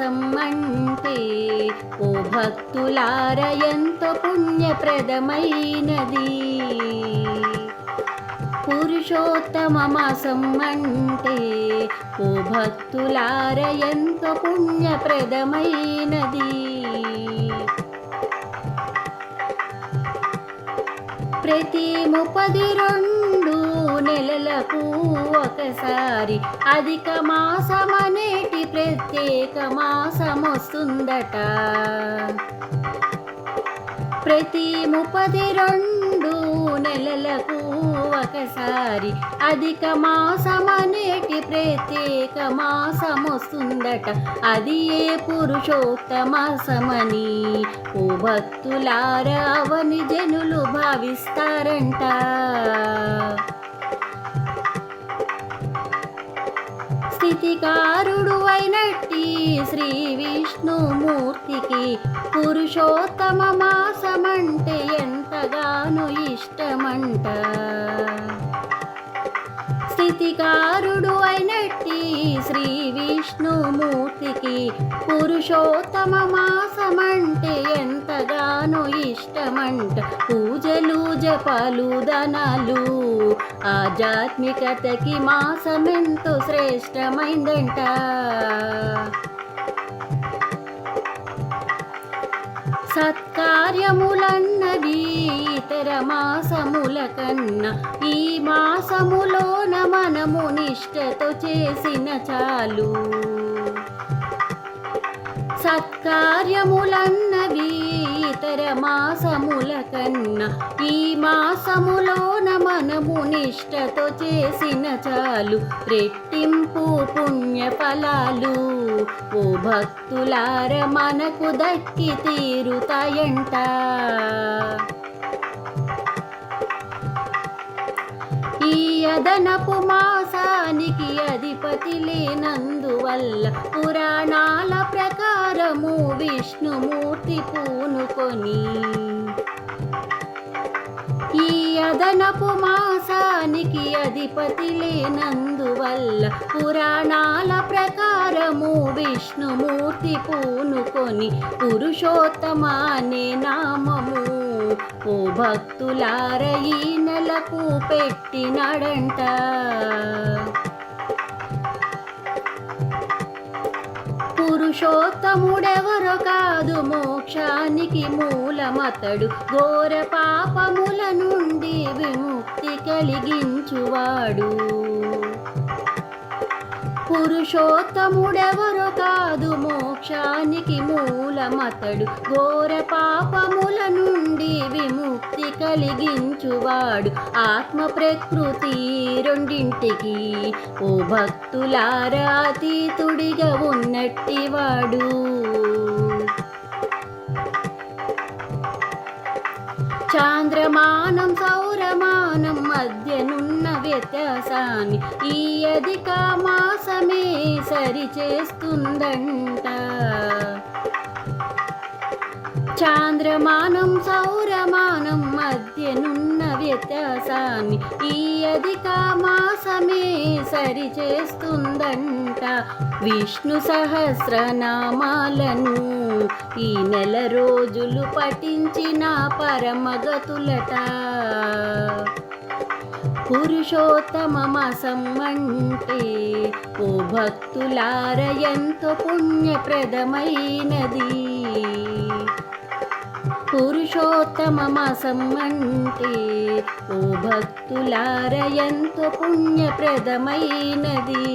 మాసం అంటే ఓ భక్తులార ఎంతో పుణ్యప్రదమైనది. పురుషోత్తమ మాసం అంటే ఓ భక్తులార ఎంతో పుణ్యప్రదమైనది. ప్రతి 32 నెలలకు ఒకసారి అధిక మాసమనేటి ప్రత్యేక మాసం వస్తుందట. ప్రతి 32 నెలలకు ఒకసారి అధిక మాసమనేటి ప్రత్యేక మాసం వస్తుందట. అది ఏ పురుషోత్తమాసమని ఓ భక్తులార అవని జనులు భావిస్తారంట. స్థితికారుడు అయినట్టి శ్రీ విష్ణుమూర్తికి పురుషోత్తమ మాసమంటే ఎంతగానో ఇష్టమంట. స్థితికారుడు అయినట్టి శ్రీ విష్ణుమూర్తికి పురుషోత్తమ మాసమంటే ఎంతగానో ఇష్టమంట. పూజలు జపాలు దానాలు ఆధ్యాత్మికతకి మాసమెంతో శ్రేష్టమైందంట. సత్కార్యములన్నవి ఇతర మాసముల కన్నా ఈ మాసములోన మనము నిష్ఠతో చేసిన చాలు. సత్కార్యములన్నవి ఇతర మాసముల కన్నా ఈ మాసములోన మనము నిష్ఠతో చేసిన చాలు. రెట్టింపు పుణ్య ఫలాలు ఓ భక్తులార మనకు దక్కి తీరుతాయంట. ఈ అదనపు మాసానికి అధిపతి లేనందువల్ల పురాణాల ప్రకారము విష్ణుమూర్తి పూనుకొని ఈ అదనపు మాసానికి అధిపతి లేనందువల్ల పురాణాల ప్రకారము విష్ణుమూర్తి పూనుకొని పురుషోత్తమ అనే నామము ఓ భక్తులార ఈ నెలకు పెట్టినాడంట. పురుషోత్తముడెవరో కాదు మోక్షానికి మూలమతడు. ఘోర పాపముల నుండి విముక్తి కలిగించువాడు. పురుషోత్తముడెవరో కాదు మోక్షానికి మూలమతడు. ఘోర పాపముల నుండి విముక్తి కలిగించువాడు. ఆత్మ ప్రకృతి రెండింటికి ఓ భక్తులార అతీతుడిగా ఉన్నట్టివాడు. చాంద్రమానం సౌరమానం మధ్యనున్న వ్యత్యాసాన్ని ఈ అధిక మాసమే సరిచేస్తుందంట. చాంద్రమానం సౌరమానం మధ్యనున్న వ్యత్యాసాన్ని ఈ అధిక మాసమే సరిచేస్తుందంట. విష్ణు సహస్రనామాలను ఈ నెల రోజులు పఠించిన పరమగతులట. పురుషోత్తమ మాసం అంటే ఓ భక్తులార ఎంతో పుణ్యప్రదమైనది. పురుషోత్తమ మాసం అంటే ఓ భక్తులార ఎంతో పుణ్యప్రదమైనది.